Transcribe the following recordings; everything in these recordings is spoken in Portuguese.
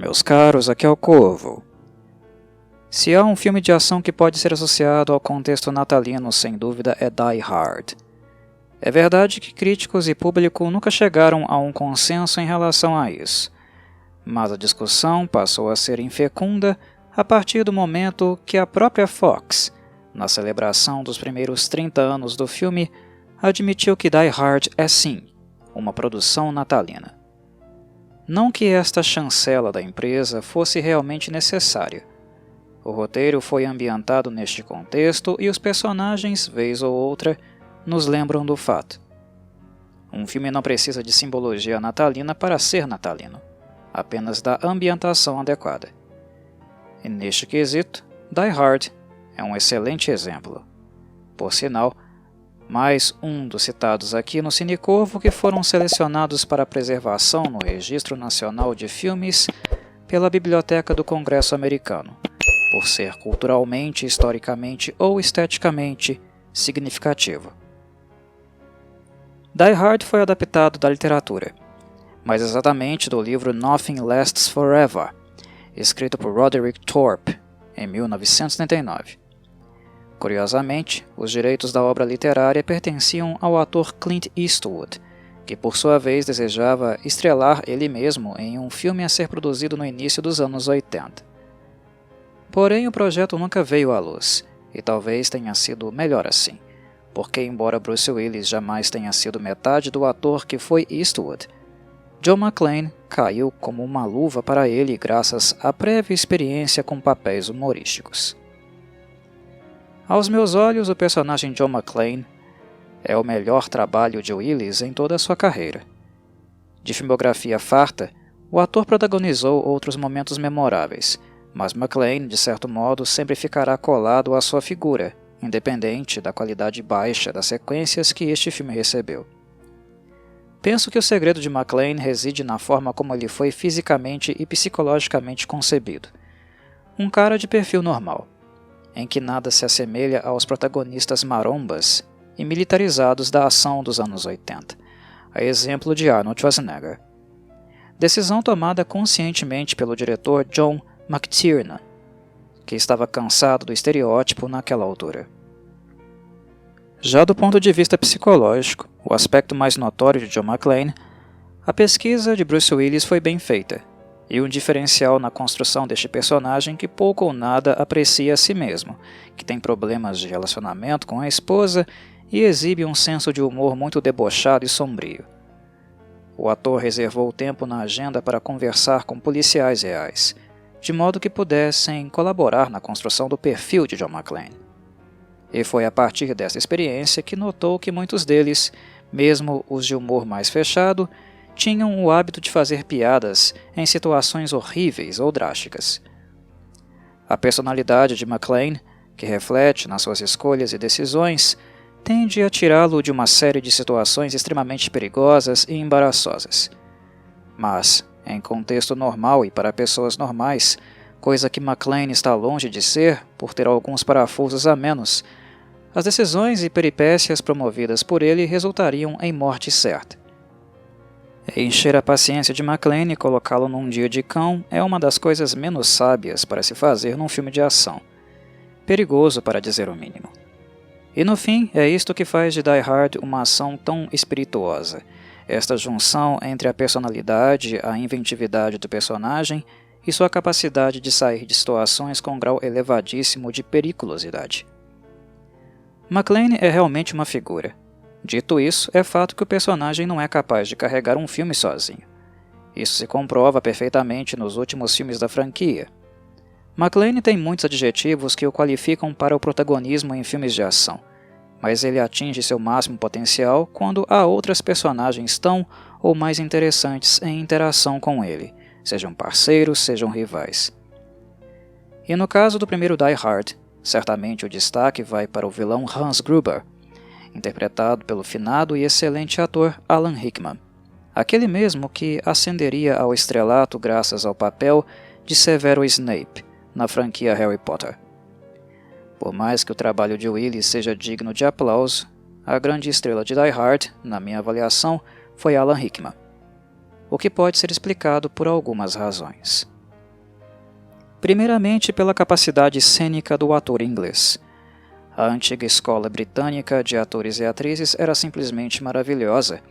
meus caros, aqui é o Corvo. Se há um filme de ação que pode ser associado ao contexto natalino, sem dúvida é Die Hard. É verdade que críticos e público nunca chegaram a um consenso em relação a isso, mas a discussão passou a ser infecunda a partir do momento que a própria Fox, na celebração dos primeiros 30 anos do filme, admitiu que Die Hard é sim uma produção natalina. Não que esta chancela da empresa fosse realmente necessária. O roteiro foi ambientado neste contexto e os personagens, vez ou outra, nos lembram do fato. Um filme não precisa de simbologia natalina para ser natalino, apenas da ambientação adequada. E neste quesito, Die Hard é um excelente exemplo. Por sinal, mais um dos citados aqui no Cinecorvo que foram selecionados para preservação no Registro Nacional de Filmes pela Biblioteca do Congresso Americano, por ser culturalmente, historicamente ou esteticamente significativo. Die Hard foi adaptado da literatura, mais exatamente do livro Nothing Lasts Forever, escrito por Roderick Thorpe, em 1979. Curiosamente, os direitos da obra literária pertenciam ao ator Clint Eastwood, que por sua vez desejava estrelar ele mesmo em um filme a ser produzido no início dos anos 80. Porém, o projeto nunca veio à luz, e talvez tenha sido melhor assim, porque embora Bruce Willis jamais tenha sido metade do ator que foi Eastwood, John McClane caiu como uma luva para ele graças à prévia experiência com papéis humorísticos. Aos meus olhos, o personagem John McClane é o melhor trabalho de Willis em toda a sua carreira. De filmografia farta, o ator protagonizou outros momentos memoráveis, mas McClane, de certo modo, sempre ficará colado à sua figura, independente da qualidade baixa das sequências que este filme recebeu. Penso que o segredo de McClane reside na forma como ele foi fisicamente e psicologicamente concebido. Um cara de perfil normal, em que nada se assemelha aos protagonistas marombas e militarizados da ação dos anos 80, a exemplo de Arnold Schwarzenegger. Decisão tomada conscientemente pelo diretor John McTiernan, que estava cansado do estereótipo naquela altura. Já do ponto de vista psicológico, o aspecto mais notório de John McClane, a pesquisa de Bruce Willis foi bem feita, e um diferencial na construção deste personagem que pouco ou nada aprecia a si mesmo, que tem problemas de relacionamento com a esposa e exibe um senso de humor muito debochado e sombrio. O ator reservou tempo na agenda para conversar com policiais reais, de modo que pudessem colaborar na construção do perfil de John McClane. E foi a partir dessa experiência que notou que muitos deles, mesmo os de humor mais fechado, tinham o hábito de fazer piadas em situações horríveis ou drásticas. A personalidade de McClane, que reflete nas suas escolhas e decisões, tende a tirá-lo de uma série de situações extremamente perigosas e embaraçosas. Mas, em contexto normal e para pessoas normais, coisa que McClane está longe de ser por ter alguns parafusos a menos, as decisões e peripécias promovidas por ele resultariam em morte certa. Encher a paciência de McClane e colocá-lo num dia de cão é uma das coisas menos sábias para se fazer num filme de ação. Perigoso, para dizer o mínimo. E no fim, é isto que faz de Die Hard uma ação tão espirituosa. Esta junção entre a personalidade, a inventividade do personagem e sua capacidade de sair de situações com um grau elevadíssimo de periculosidade. McClane é realmente uma figura. Dito isso, é fato que o personagem não é capaz de carregar um filme sozinho. Isso se comprova perfeitamente nos últimos filmes da franquia. McClane tem muitos adjetivos que o qualificam para o protagonismo em filmes de ação, mas ele atinge seu máximo potencial quando há outras personagens tão ou mais interessantes em interação com ele, sejam parceiros, sejam rivais. E no caso do primeiro Die Hard, certamente o destaque vai para o vilão Hans Gruber, interpretado pelo finado e excelente ator Alan Rickman, aquele mesmo que ascenderia ao estrelato graças ao papel de Severo Snape na franquia Harry Potter. Por mais que o trabalho de Willis seja digno de aplauso, a grande estrela de Die Hard, na minha avaliação, foi Alan Rickman, o que pode ser explicado por algumas razões. Primeiramente pela capacidade cênica do ator inglês. A antiga escola britânica de atores e atrizes era simplesmente maravilhosa,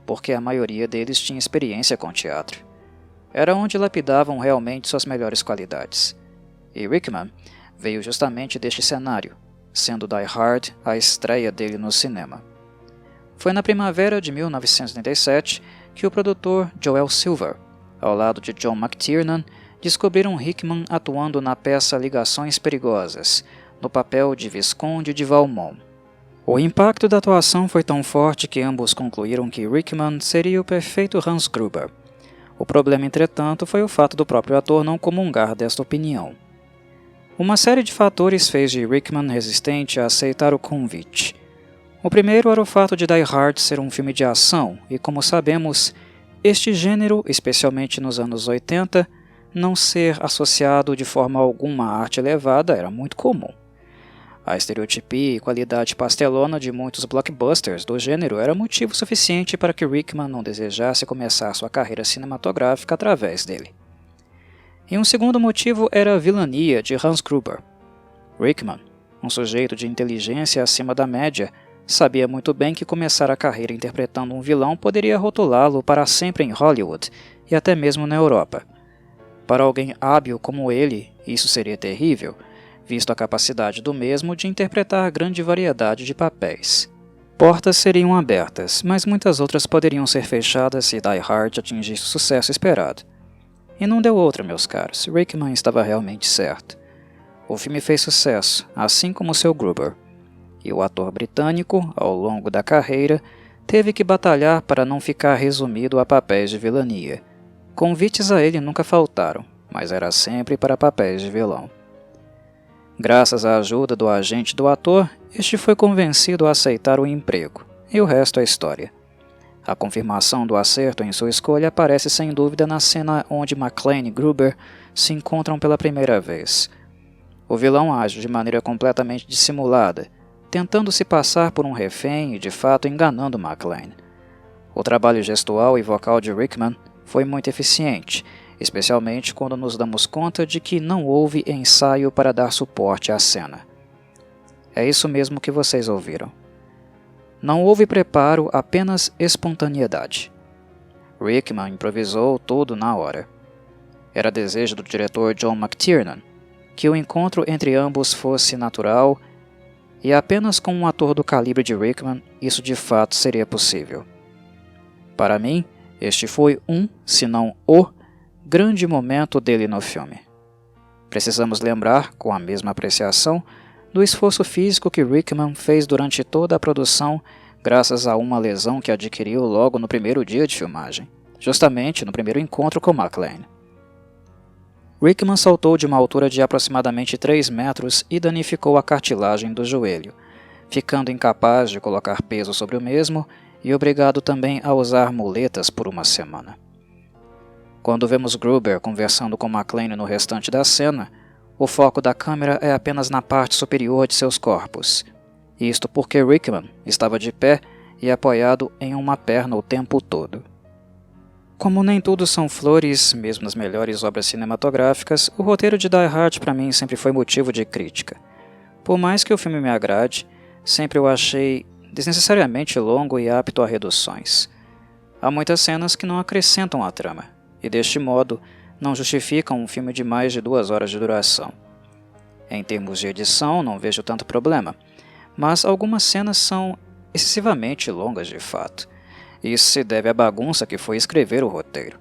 porque a maioria deles tinha experiência com teatro. Era onde lapidavam realmente suas melhores qualidades. E Rickman veio justamente deste cenário, sendo Die Hard a estreia dele no cinema. Foi na primavera de 1987 que o produtor Joel Silver, ao lado de John McTiernan, descobriram Rickman atuando na peça Ligações Perigosas, no papel de Visconde de Valmont. O impacto da atuação foi tão forte que ambos concluíram que Rickman seria o perfeito Hans Gruber. O problema, entretanto, foi o fato do próprio ator não comungar desta opinião. Uma série de fatores fez de Rickman resistente a aceitar o convite. O primeiro era o fato de Die Hard ser um filme de ação e, como sabemos, este gênero, especialmente nos anos 80, não ser associado de forma alguma à arte elevada era muito comum. A estereotipia e qualidade pastelona de muitos blockbusters do gênero era motivo suficiente para que Rickman não desejasse começar sua carreira cinematográfica através dele. E um segundo motivo era a vilania de Hans Gruber. Rickman, um sujeito de inteligência acima da média, sabia muito bem que começar a carreira interpretando um vilão poderia rotulá-lo para sempre em Hollywood e até mesmo na Europa. Para alguém hábil como ele, isso seria terrível, visto a capacidade do mesmo de interpretar grande variedade de papéis. Portas seriam abertas, mas muitas outras poderiam ser fechadas se Die Hard atingisse o sucesso esperado. E não deu outra, meus caros, Rickman estava realmente certo. O filme fez sucesso, assim como seu Gruber. E o ator britânico, ao longo da carreira, teve que batalhar para não ficar resumido a papéis de vilania. Convites a ele nunca faltaram, mas era sempre para papéis de vilão. Graças à ajuda do agente do ator, este foi convencido a aceitar o emprego, e o resto é história. A confirmação do acerto em sua escolha aparece sem dúvida na cena onde McClane e Gruber se encontram pela primeira vez. O vilão age de maneira completamente dissimulada, tentando se passar por um refém e de fato enganando McClane. O trabalho gestual e vocal de Rickman foi muito eficiente, especialmente quando nos damos conta de que não houve ensaio para dar suporte à cena. É isso mesmo que vocês ouviram. Não houve preparo, apenas espontaneidade. Rickman improvisou tudo na hora. Era desejo do diretor John McTiernan que o encontro entre ambos fosse natural, e apenas com um ator do calibre de Rickman isso de fato seria possível. Para mim, este foi se não o grande momento dele no filme. Precisamos lembrar, com a mesma apreciação, do esforço físico que Rickman fez durante toda a produção graças a uma lesão que adquiriu logo no primeiro dia de filmagem, justamente no primeiro encontro com McClane. Rickman saltou de uma altura de aproximadamente 3 metros e danificou a cartilagem do joelho, ficando incapaz de colocar peso sobre o mesmo e obrigado também a usar muletas por uma semana. Quando vemos Gruber conversando com McClane no restante da cena, o foco da câmera é apenas na parte superior de seus corpos. Isto porque Rickman estava de pé e apoiado em uma perna o tempo todo. Como nem tudo são flores, mesmo nas melhores obras cinematográficas, o roteiro de Die Hard para mim sempre foi motivo de crítica. Por mais que o filme me agrade, sempre o achei desnecessariamente longo e apto a reduções. Há muitas cenas que não acrescentam à trama, e deste modo não justificam um filme de mais de 2 horas de duração. Em termos de edição, não vejo tanto problema, mas algumas cenas são excessivamente longas de fato. Isso se deve à bagunça que foi escrever o roteiro.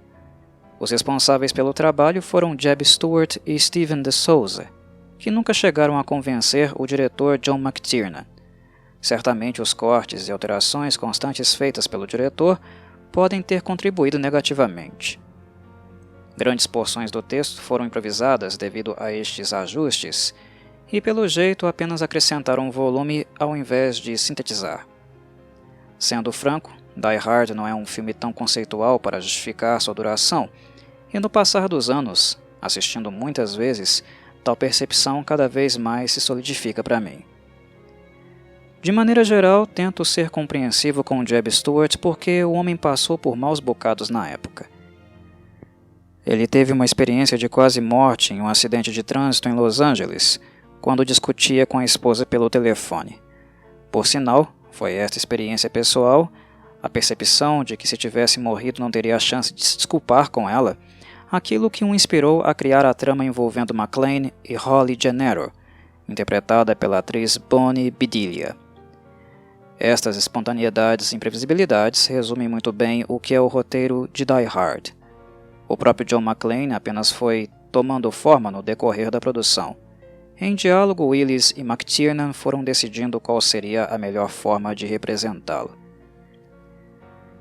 Os responsáveis pelo trabalho foram Jeb Stuart e Steven de Souza, que nunca chegaram a convencer o diretor John McTiernan. Certamente os cortes e alterações constantes feitas pelo diretor podem ter contribuído negativamente. Grandes porções do texto foram improvisadas devido a estes ajustes e, pelo jeito, apenas acrescentaram volume ao invés de sintetizar. Sendo franco, Die Hard não é um filme tão conceitual para justificar sua duração, e no passar dos anos, assistindo muitas vezes, tal percepção cada vez mais se solidifica para mim. De maneira geral, tento ser compreensivo com Jeb Stuart porque o homem passou por maus bocados na época. Ele teve uma experiência de quase morte em um acidente de trânsito em Los Angeles, quando discutia com a esposa pelo telefone. Por sinal, foi esta experiência pessoal, a percepção de que se tivesse morrido não teria a chance de se desculpar com ela, aquilo que o inspirou a criar a trama envolvendo McClane e Holly Gennaro, interpretada pela atriz Bonnie Bedelia. Estas espontaneidades e imprevisibilidades resumem muito bem o que é o roteiro de Die Hard. O próprio John McClane apenas foi tomando forma no decorrer da produção. Em diálogo, Willis e McTiernan foram decidindo qual seria a melhor forma de representá-lo.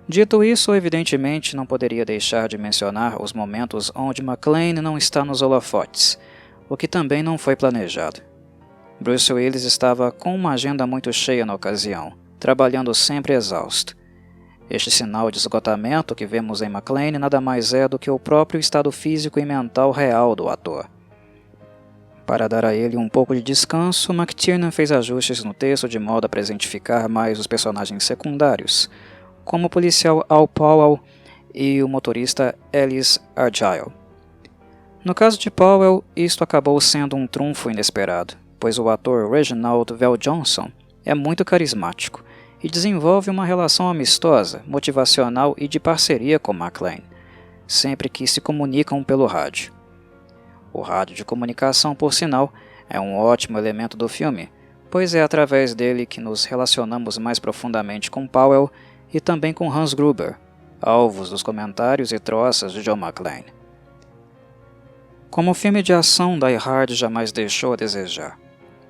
Dito isso, evidentemente não poderia deixar de mencionar os momentos onde McClane não está nos holofotes, o que também não foi planejado. Bruce Willis estava com uma agenda muito cheia na ocasião, trabalhando sempre exausto. Este sinal de esgotamento que vemos em McClane nada mais é do que o próprio estado físico e mental real do ator. Para dar a ele um pouco de descanso, McTiernan fez ajustes no texto de modo a presentificar mais os personagens secundários, como o policial Al Powell e o motorista Ellis Argyle. No caso de Powell, isto acabou sendo um trunfo inesperado, pois o ator Reginald VelJohnson é muito carismático e desenvolve uma relação amistosa, motivacional e de parceria com McClane, sempre que se comunicam pelo rádio. O rádio de comunicação, por sinal, é um ótimo elemento do filme, pois é através dele que nos relacionamos mais profundamente com Powell e também com Hans Gruber, alvos dos comentários e troças de John McClane. Como filme de ação, Die Hard jamais deixou a desejar.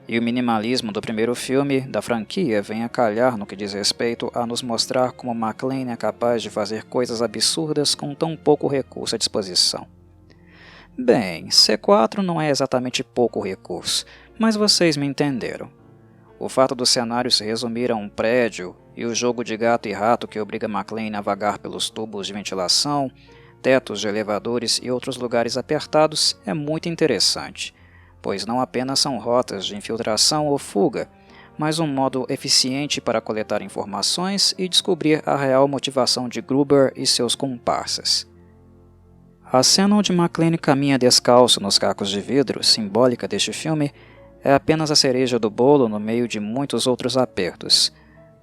E o minimalismo do primeiro filme da franquia vem a calhar no que diz respeito a nos mostrar como McClane é capaz de fazer coisas absurdas com tão pouco recurso à disposição. Bem, C4 não é exatamente pouco recurso, mas vocês me entenderam. O fato do cenário se resumir a um prédio e o jogo de gato e rato que obriga McClane a vagar pelos tubos de ventilação, tetos de elevadores e outros lugares apertados é muito interessante, pois não apenas são rotas de infiltração ou fuga, mas um modo eficiente para coletar informações e descobrir a real motivação de Gruber e seus comparsas. A cena onde McClane caminha descalço nos cacos de vidro, simbólica deste filme, é apenas a cereja do bolo no meio de muitos outros apertos.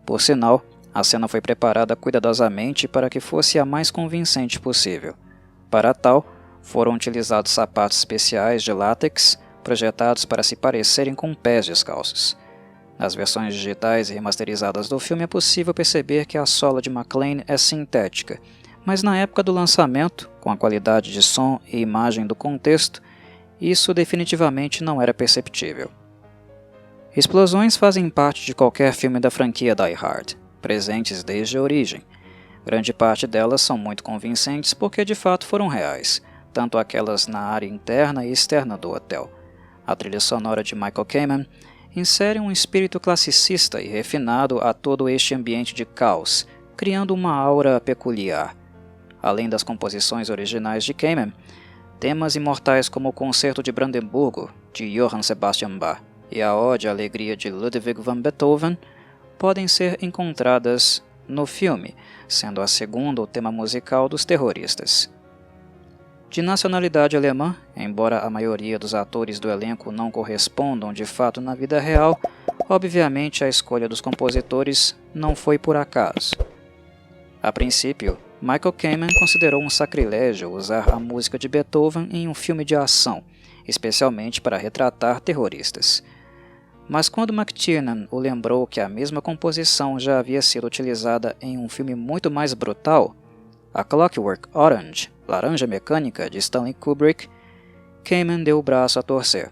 Por sinal, a cena foi preparada cuidadosamente para que fosse a mais convincente possível. Para tal, foram utilizados sapatos especiais de látex, projetados para se parecerem com pés descalços. Nas versões digitais e remasterizadas do filme é possível perceber que a sola de McClane é sintética, mas na época do lançamento, com a qualidade de som e imagem do contexto, isso definitivamente não era perceptível. Explosões fazem parte de qualquer filme da franquia Die Hard, presentes desde a origem. Grande parte delas são muito convincentes porque de fato foram reais, tanto aquelas na área interna e externa do hotel. A trilha sonora de Michael Kamen insere um espírito classicista e refinado a todo este ambiente de caos, criando uma aura peculiar. Além das composições originais de Kamen, temas imortais como o Concerto de Brandemburgo, de Johann Sebastian Bach, e a Ode à Alegria de Ludwig van Beethoven podem ser encontradas no filme, sendo a segunda o tema musical dos terroristas. De nacionalidade alemã, embora a maioria dos atores do elenco não correspondam de fato na vida real, obviamente a escolha dos compositores não foi por acaso. A princípio, Michael Kamen considerou um sacrilégio usar a música de Beethoven em um filme de ação, especialmente para retratar terroristas. Mas quando McTiernan o lembrou que a mesma composição já havia sido utilizada em um filme muito mais brutal, A Clockwork Orange, Laranja Mecânica, de Stanley Kubrick, Kamen deu o braço a torcer.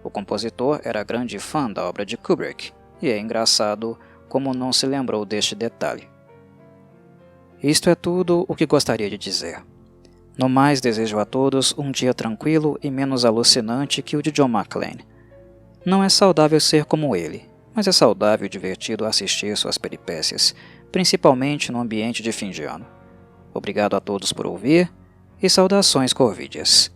O compositor era grande fã da obra de Kubrick, e é engraçado como não se lembrou deste detalhe. Isto é tudo o que gostaria de dizer. No mais, desejo a todos um dia tranquilo e menos alucinante que o de John McClane. Não é saudável ser como ele, mas é saudável e divertido assistir suas peripécias, principalmente no ambiente de fim de ano. Obrigado a todos por ouvir e saudações corvídeas.